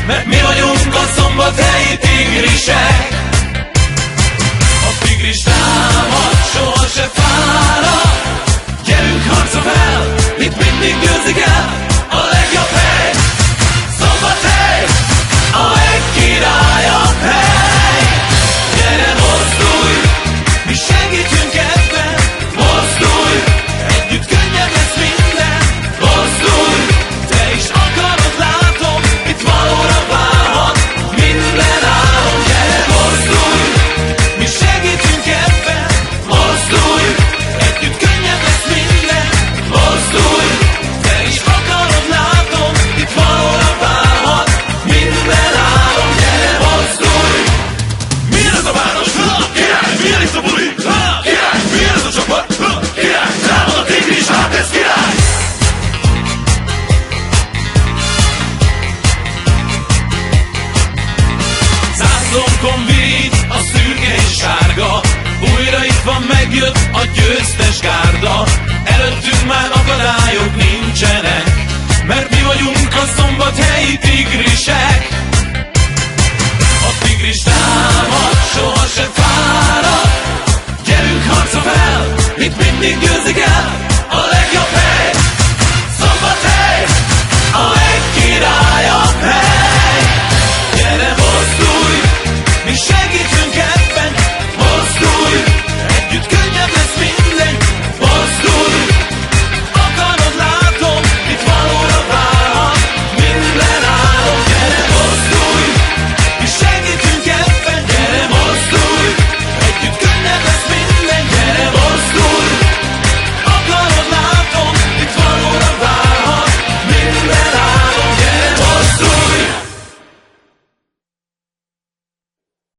mert mi vagyunk a szombathelyi tigrisek. A tigris támad, soha se fárad, gyerünk harca fel, itt mindig győzik el a legjobb hely. Szombathely, a legkirályabb hely. Gyere, mozdulj, mi segítünk ebben, mozdulj, együtt könnyebb lesz minden, mozdulj, te is akarod, látom, itt valóra válhat minden álom. Gyere, mozdulj, mi segítünk ebben, mozdulj, együtt könnyebb lesz minden, mozdulj, te is akarod, látom, itt valóra válhat minden álom. Gyere, mozdulj. Milyen ez a város? Király! Milyen itt a buli? Király! Milyen ez a csapat? Király! Támad a tigris, hát ez király! Zászlónkon viríg a szürke és sárga, újra itt van, megjött a győztes gárda. Előttünk már akadályok nincsenek, mert mi vagyunk a szombathelyi tigris.